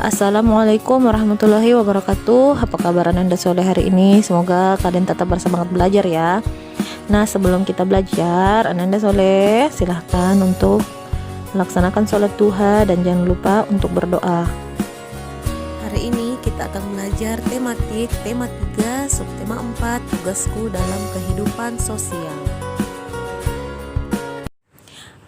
Assalamualaikum warahmatullahi wabarakatuh. Apa kabar Anda sore hari ini? Semoga kalian tetap bersemangat belajar ya. Nah, sebelum kita belajar, Ananda soleh silahkan untuk melaksanakan sholat duha dan jangan lupa untuk berdoa. Hari ini kita akan belajar tematik tema 3, subtema 4, tugasku dalam kehidupan sosial.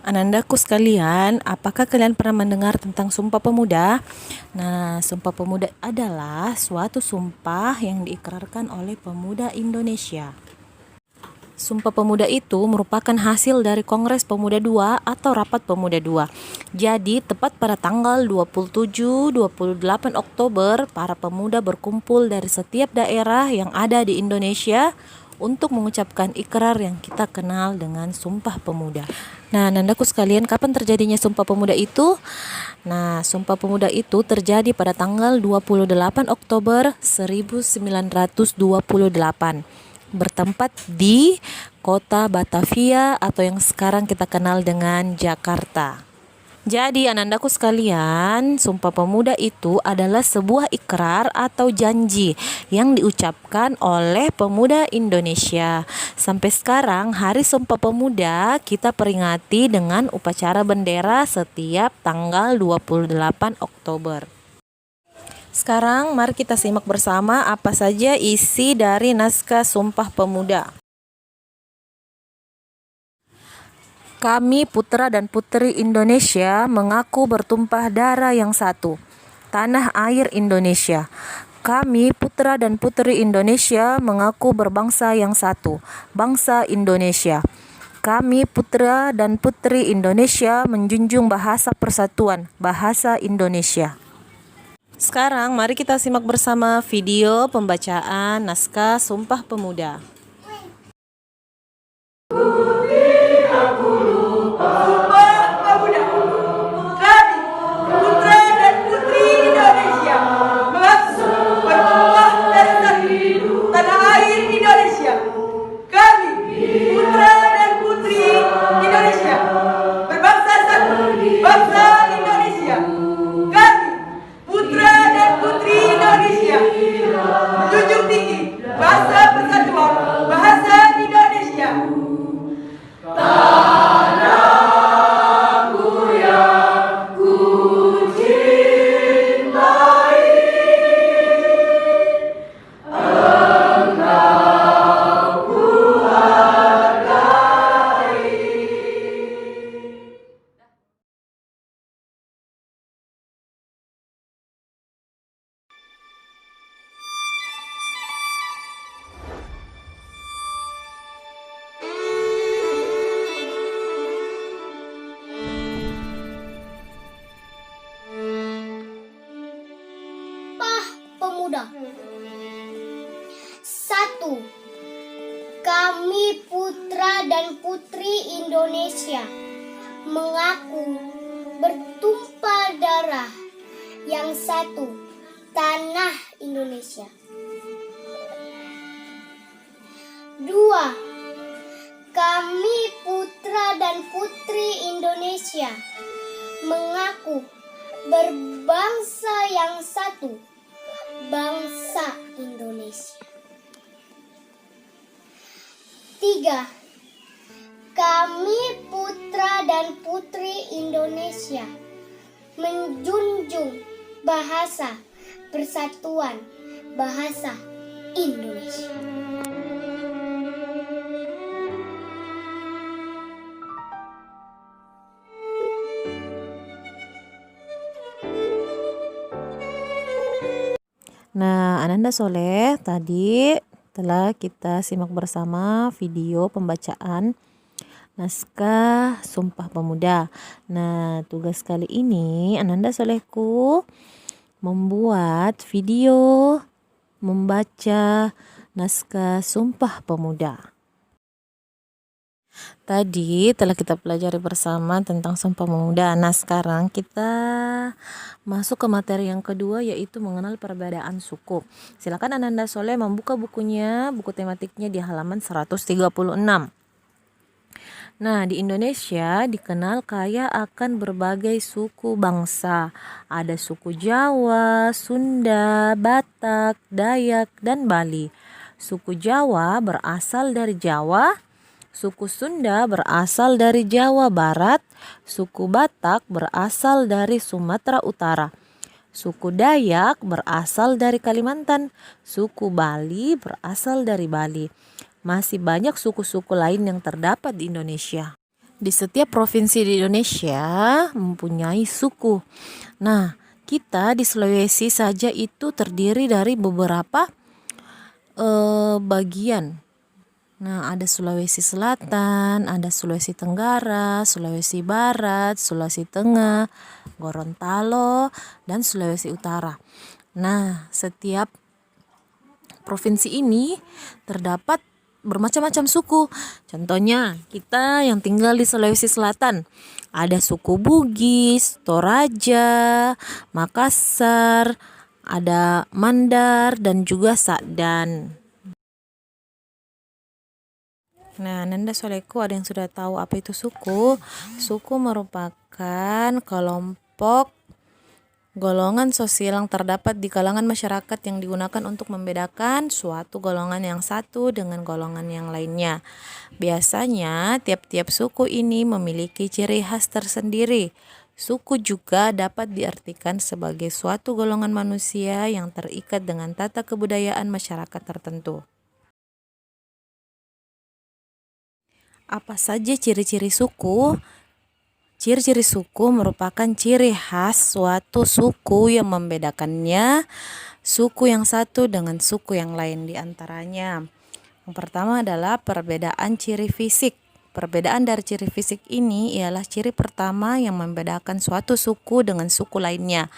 Anandaku sekalian, apakah kalian pernah mendengar tentang Sumpah Pemuda? Nah, Sumpah Pemuda adalah suatu sumpah yang diikrarkan oleh pemuda Indonesia. Sumpah Pemuda itu merupakan hasil dari Kongres Pemuda II atau Rapat Pemuda II. Jadi, tepat pada tanggal 27-28 Oktober, para pemuda berkumpul dari setiap daerah yang ada di Indonesia untuk mengucapkan ikrar yang kita kenal dengan Sumpah Pemuda. Nah, nandaku sekalian, kapan terjadinya Sumpah Pemuda itu? Nah, Sumpah Pemuda itu terjadi pada tanggal 28 Oktober 1928, bertempat di kota Batavia atau yang sekarang kita kenal dengan Jakarta. Jadi anandaku sekalian, Sumpah Pemuda itu adalah sebuah ikrar atau janji yang diucapkan oleh pemuda Indonesia. Sampai sekarang Hari Sumpah Pemuda kita peringati dengan upacara bendera setiap tanggal 28 Oktober. Sekarang mari kita simak bersama apa saja isi dari naskah Sumpah Pemuda. Kami putra dan putri Indonesia mengaku bertumpah darah yang satu, tanah air Indonesia. Kami putra dan putri Indonesia mengaku berbangsa yang satu, bangsa Indonesia. Kami putra dan putri Indonesia menjunjung bahasa persatuan, bahasa Indonesia. Sekarang mari kita simak bersama video pembacaan naskah Sumpah Pemuda. Pemuda. 1. Kami putra dan putri Indonesia mengaku bertumpah darah yang satu, tanah Indonesia. 2. Kami putra dan putri Indonesia mengaku berbangsa yang satu, bangsa Indonesia. 3. Kami putra dan putri Indonesia menjunjung bahasa persatuan, bahasa Indonesia. Nah, Ananda soleh, tadi telah kita simak bersama video pembacaan naskah Sumpah Pemuda. Nah, tugas kali ini Ananda solehku membuat video membaca naskah Sumpah Pemuda. Tadi telah kita pelajari bersama tentang Sumpah Pemuda. Nah, sekarang kita masuk ke materi yang kedua, yaitu mengenal perbedaan suku. Silakan Ananda soleh membuka bukunya, buku tematiknya di halaman 136. Nah, di Indonesia dikenal kaya akan berbagai suku bangsa. Ada suku Jawa, Sunda, Batak, Dayak, dan Bali. Suku Jawa berasal dari Jawa, suku Sunda berasal dari Jawa Barat, suku Batak berasal dari Sumatera Utara. Suku Dayak berasal dari Kalimantan, suku Bali berasal dari Bali. Masih banyak suku-suku lain yang terdapat di Indonesia. Di setiap provinsi di Indonesia mempunyai suku. Nah, kita di Sulawesi saja itu terdiri dari beberapa bagian. Nah, ada Sulawesi Selatan, ada Sulawesi Tenggara, Sulawesi Barat, Sulawesi Tengah, Gorontalo, dan Sulawesi Utara. Nah, setiap provinsi ini terdapat bermacam-macam suku. Contohnya, kita yang tinggal di Sulawesi Selatan, ada suku Bugis, Toraja, Makassar, ada Mandar, dan juga Sakdan. Nah, Nanda Soleku, ada yang sudah tahu apa itu suku? Suku merupakan kelompok golongan sosial yang terdapat di kalangan masyarakat yang digunakan untuk membedakan suatu golongan yang satu dengan golongan yang lainnya. Biasanya, tiap-tiap suku ini memiliki ciri khas tersendiri. Suku juga dapat diartikan sebagai suatu golongan manusia yang terikat dengan tata kebudayaan masyarakat tertentu. Apa saja ciri-ciri suku? Ciri-ciri suku merupakan ciri khas suatu suku yang membedakannya suku yang satu dengan suku yang lain. Di antaranya, yang pertama adalah perbedaan ciri fisik. Perbedaan dari ciri fisik ini ialah ciri pertama yang membedakan suatu suku dengan suku lainnya.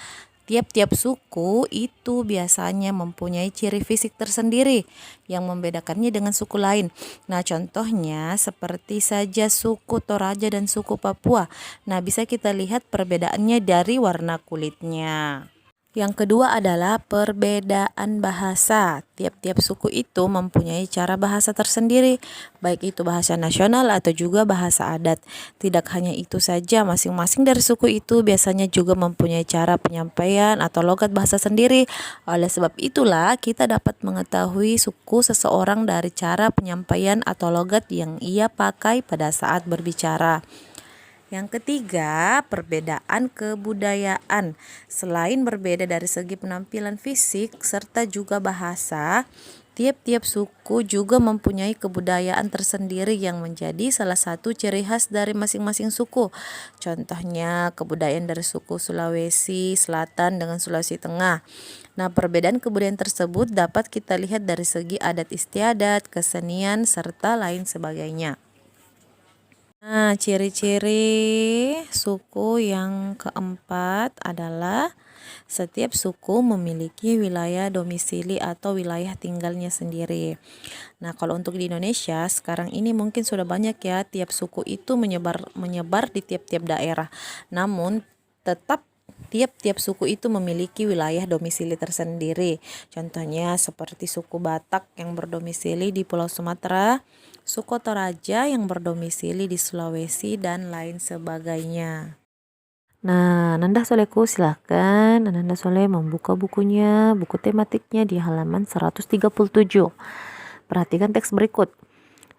Tiap-tiap suku itu biasanya mempunyai ciri fisik tersendiri yang membedakannya dengan suku lain. Nah, contohnya seperti saja suku Toraja dan suku Papua. Nah, bisa kita lihat perbedaannya dari warna kulitnya. Yang kedua adalah perbedaan bahasa. Tiap-tiap suku itu mempunyai cara bahasa tersendiri, baik itu bahasa nasional atau juga bahasa adat. Tidak hanya itu saja, masing-masing dari suku itu biasanya juga mempunyai cara penyampaian atau logat bahasa sendiri. Oleh sebab itulah, kita dapat mengetahui suku seseorang dari cara penyampaian atau logat yang ia pakai pada saat berbicara. Yang ketiga, perbedaan kebudayaan. Selain berbeda dari segi penampilan fisik serta juga bahasa, tiap-tiap suku juga mempunyai kebudayaan tersendiri yang menjadi salah satu ciri khas dari masing-masing suku. Contohnya, kebudayaan dari suku Sulawesi Selatan dengan Sulawesi Tengah. Nah, perbedaan kebudayaan tersebut dapat kita lihat dari segi adat istiadat, kesenian, serta lain sebagainya. Nah, ciri-ciri suku yang keempat adalah setiap suku memiliki wilayah domisili atau wilayah tinggalnya sendiri. Nah, kalau untuk di Indonesia sekarang ini mungkin sudah banyak ya, tiap suku itu menyebar di tiap-tiap daerah. Namun tetap tiap-tiap suku itu memiliki wilayah domisili tersendiri. Contohnya seperti suku Batak yang berdomisili di Pulau Sumatera, suku Toraja yang berdomisili di Sulawesi, dan lain sebagainya. Nah, Nanda Soleku, silahkan Nanda Soleh membuka bukunya, buku tematiknya di halaman 137. Perhatikan teks berikut.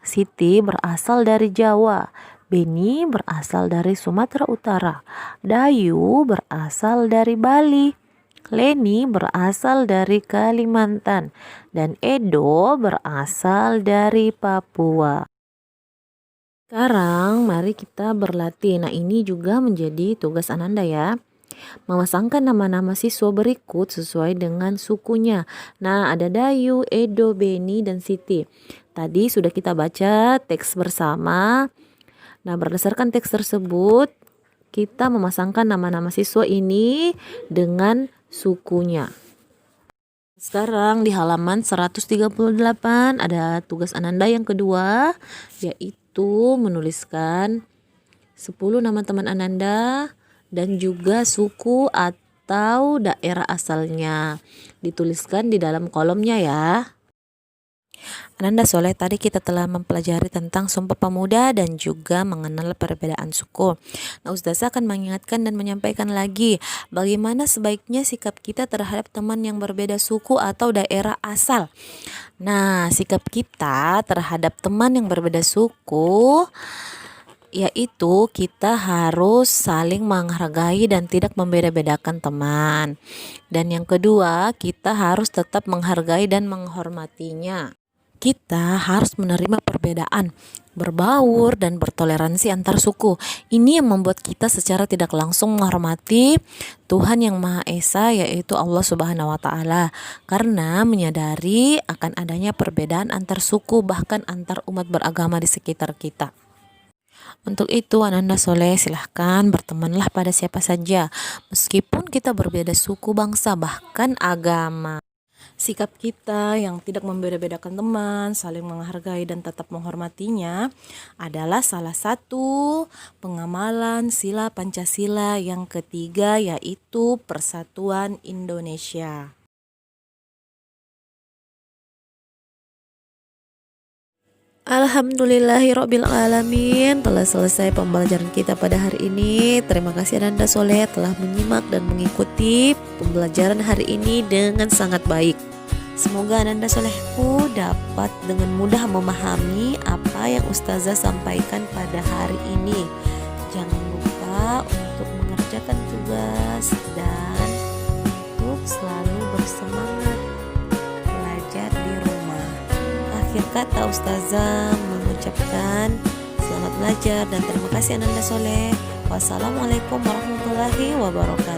Siti berasal dari Jawa, Beni berasal dari Sumatera Utara, Dayu berasal dari Bali, Leni berasal dari Kalimantan, dan Edo berasal dari Papua. Sekarang mari kita berlatih. Nah, ini juga menjadi tugas Ananda ya. Memasangkan nama-nama siswa berikut sesuai dengan sukunya. Nah, ada Dayu, Edo, Beni, dan Siti. Tadi sudah kita baca teks bersama. Nah, berdasarkan teks tersebut, kita memasangkan nama-nama siswa ini dengan sukunya. Sekarang di halaman 138 ada tugas Ananda yang kedua, yaitu menuliskan 10 nama teman Ananda dan juga suku atau daerah asalnya. Dituliskan di dalam kolomnya ya. Ananda Soleh, tadi kita telah mempelajari tentang Sumpah Pemuda dan juga mengenal perbedaan suku. Nah, Ustazah akan mengingatkan dan menyampaikan lagi bagaimana sebaiknya sikap kita terhadap teman yang berbeda suku atau daerah asal. Nah, sikap kita terhadap teman yang berbeda suku yaitu kita harus saling menghargai dan tidak membeda-bedakan teman. Dan yang kedua, kita harus tetap menghargai dan menghormatinya. Kita harus menerima perbedaan, berbaur dan bertoleransi antar suku. Ini yang membuat kita secara tidak langsung menghormati Tuhan yang Maha Esa, yaitu Allah Subhanahu wa taala, karena menyadari akan adanya perbedaan antar suku bahkan antar umat beragama di sekitar kita. Untuk itu, Ananda Soleh, silahkan bertemanlah pada siapa saja, meskipun kita berbeda suku, bangsa, bahkan agama. Sikap kita yang tidak membeda-bedakan teman, saling menghargai dan tetap menghormatinya adalah salah satu pengamalan sila Pancasila yang ketiga, yaitu Persatuan Indonesia. Alhamdulillahirrabbilalamin, telah selesai pembelajaran kita pada hari ini. Terima kasih Ananda Soleh telah menyimak dan mengikuti pembelajaran hari ini dengan sangat baik. Semoga Ananda Solehku dapat dengan mudah memahami apa yang Ustazah sampaikan pada hari ini. Jangan lupa untuk mengerjakan tugas dan untuk selalu bersemangat belajar di rumah. Akhir kata, Ustazah mengucapkan selamat belajar dan terima kasih Ananda Soleh. Wassalamualaikum warahmatullahi wabarakatuh.